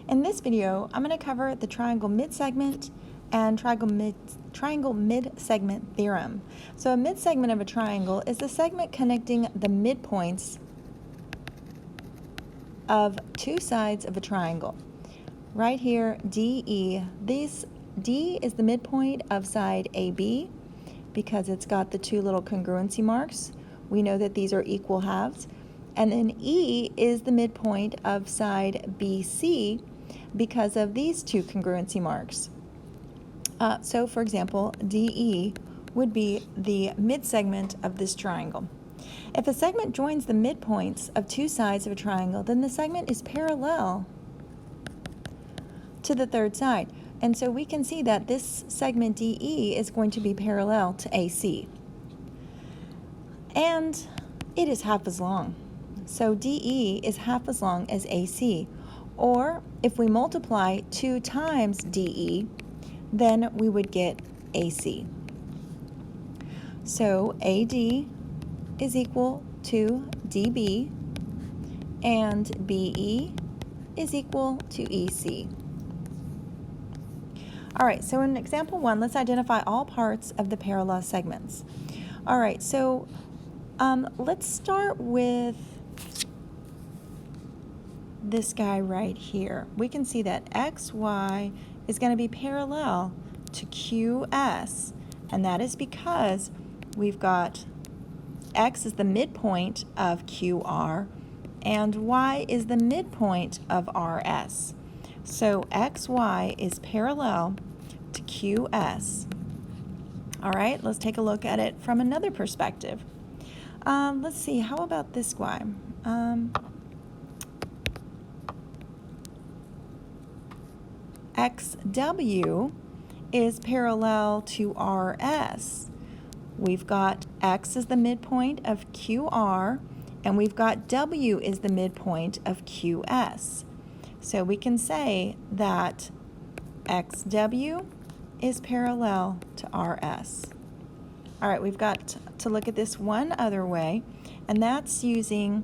In this video, I'm going to cover the triangle midsegment and triangle midsegment theorem. So a midsegment of a triangle is the segment connecting the midpoints of two sides of a triangle. Right here, DE. D is the midpoint of side AB because it's got the two little congruency marks. We know that these are equal halves. And then E is the midpoint of side BC because of these two congruency marks. So for example, DE would be the midsegment of this triangle. If a segment joins the midpoints of two sides of a triangle, then the segment is parallel to the third side. And so we can see that this segment DE is going to be parallel to AC. And it is half as long. So DE is half as long as AC. Or if we multiply 2 times DE, then we would get AC. So AD is equal to DB, and BE is equal to EC. All right, so in example 1, let's identify all parts of the parallel segments. All right, so let's start with this guy right here. We can see that XY is going to be parallel to QS, and that is because we've got X is the midpoint of QR, and Y is the midpoint of RS. So XY is parallel to QS. All right, let's take a look at it from another perspective. Let's see, how about this guy? XW is parallel to RS. We've got X is the midpoint of QR, and we've got W is the midpoint of QS. So we can say that XW is parallel to RS. All right, we've got to look at this one other way, and that's using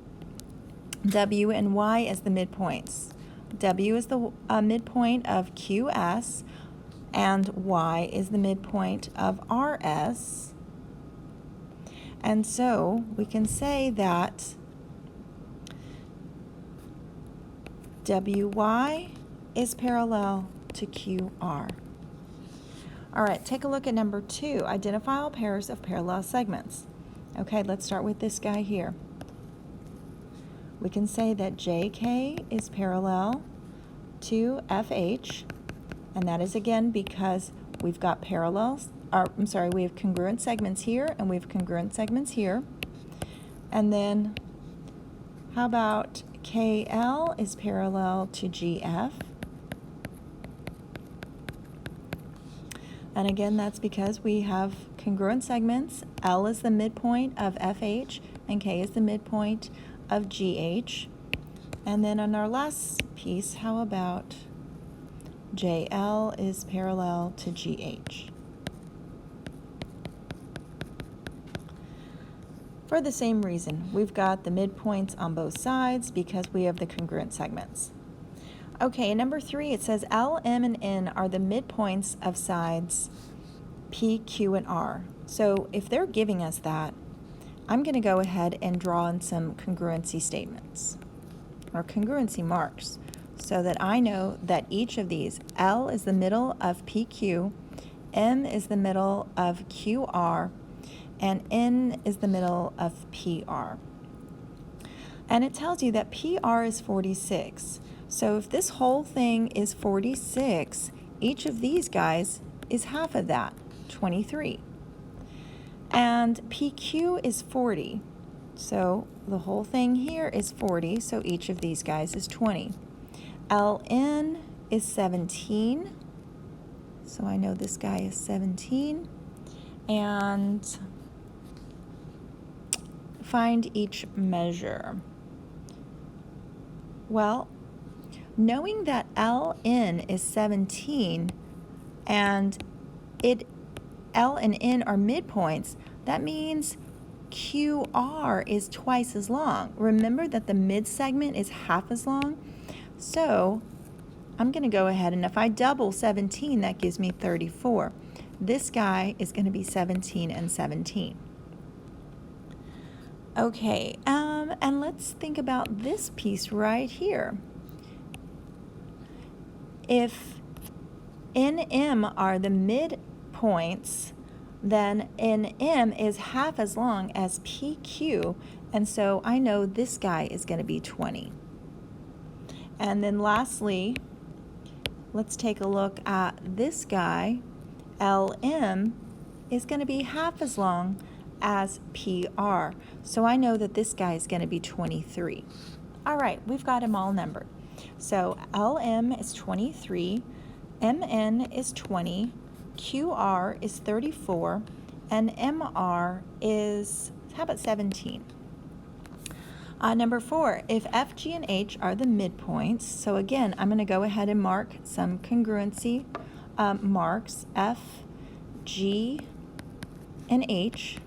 W and Y as the midpoints. W is the midpoint of QS, and Y is the midpoint of RS. And so we can say that WY is parallel to QR. All right, take a look at number 2. Identify all pairs of parallel segments. Okay, let's start with this guy here. We can say that JK is parallel to FH, and that is again because we've got we have congruent segments here, and we have congruent segments here. And then how about KL is parallel to GF? And again, that's because we have congruent segments. L is the midpoint of FH, and K is the midpoint of GH. And then on our last piece, how about JL is parallel to GH? For the same reason, we've got the midpoints on both sides because we have the congruent segments. Okay, number 3, it says L, M, and N are the midpoints of sides P, Q, and R. So if they're giving us that, I'm going to go ahead and draw in some congruency statements or congruency marks so that I know that each of these, L is the middle of PQ, M is the middle of QR, and N is the middle of PR. And it tells you that PR is 46. So if this whole thing is 46, each of these guys is half of that, 23. And PQ is 40. So the whole thing here is 40, so each of these guys is 20. LN is 17. So I know this guy is 17. And find each measure. Well, knowing that LN is 17 and L and N are midpoints, that means QR is twice as long. Remember that the mid segment is half as long. So I'm going to go ahead and if I double 17, that gives me 34. This guy is going to be 17 and 17. Okay, and let's think about this piece right here. If NM are the midpoints, then NM is half as long as PQ, and so I know this guy is going to be 20. And then lastly, let's take a look at this guy. LM is going to be half as long as PR, so I know that this guy is going to be 23. All right, we've got them all numbered. So LM is 23, MN is 20, QR is 34, and MR is, how about 17? Number 4, if F, G, and H are the midpoints, so again, I'm going to go ahead and mark some congruency marks, F, G, and H.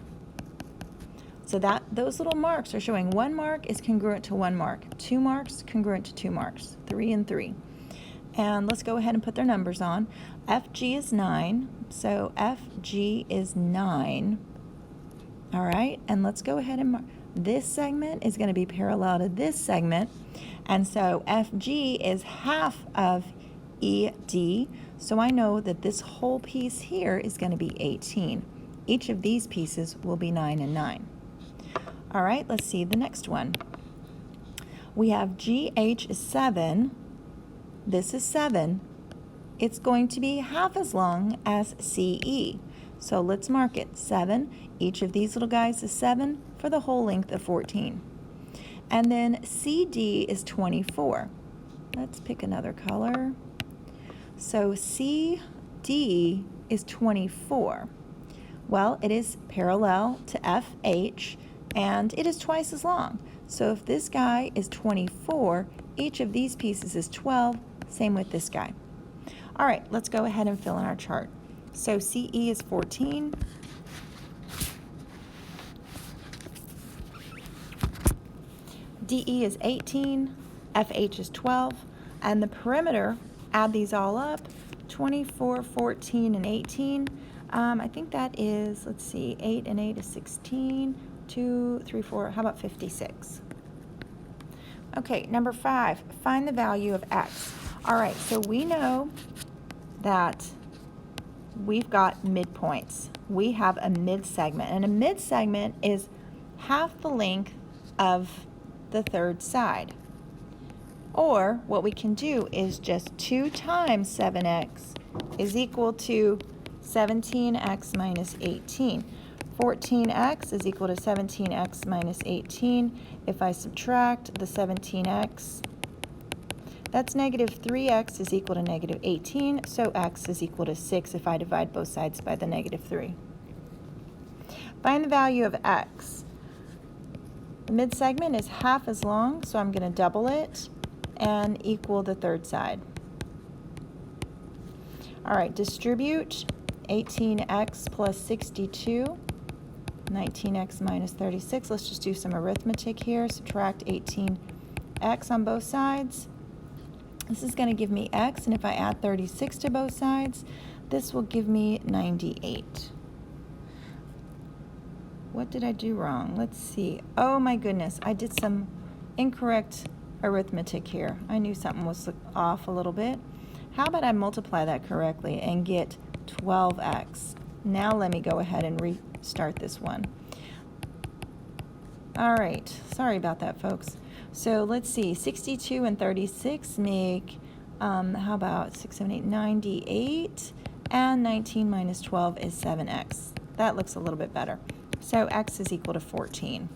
So that those little marks are showing 1 mark is congruent to 1 mark, 2 marks congruent to 2 marks, 3 and 3. And let's go ahead and put their numbers on. FG is 9, so FG is 9. All right, and let's go ahead and mark. This segment is going to be parallel to this segment, and so FG is half of ED, so I know that this whole piece here is going to be 18. Each of these pieces will be 9 and 9. All right, let's see the next one. We have GH is 7. This is 7. It's going to be half as long as CE. So let's mark it. 7. Each of these little guys is 7 for the whole length of 14. And then CD is 24. Let's pick another color. So CD is 24. Well, it is parallel to FH, and it is twice as long. So if this guy is 24, each of these pieces is 12, same with this guy. All right, let's go ahead and fill in our chart. So CE is 14. DE is 18, FH is 12, and the perimeter, add these all up, 24, 14, and 18. I think that is, let's see, 8 and 8 is 16, 2, 3, 4, how about 56? Okay, number 5, find the value of X. All right, so we know that we've got midpoints. We have a mid-segment, and a mid-segment is half the length of the third side. Or what we can do is just 2 times 7x is equal to 17x minus 18. 14x is equal to 17x minus 18. If I subtract the 17x, that's negative 3x is equal to negative 18, so x is equal to 6 if I divide both sides by the negative 3. Find the value of x. The mid-segment is half as long, so I'm going to double it and equal the third side. All right, distribute 18x plus 62, 19x minus 36. Let's just do some arithmetic here. Subtract 18x on both sides. This is going to give me x, and if I add 36 to both sides, this will give me 98. What did I do wrong? Let's see. Oh my goodness, I did some incorrect arithmetic here. I knew something was off a little bit. How about I multiply that correctly and get 12x? Now let me go ahead and restart this one. All right, sorry about that, folks. So let's see, 62 and 36 make, how about 6, 7, 8, 98, and 19 minus 12 is 7x. That looks a little bit better. So x is equal to 14.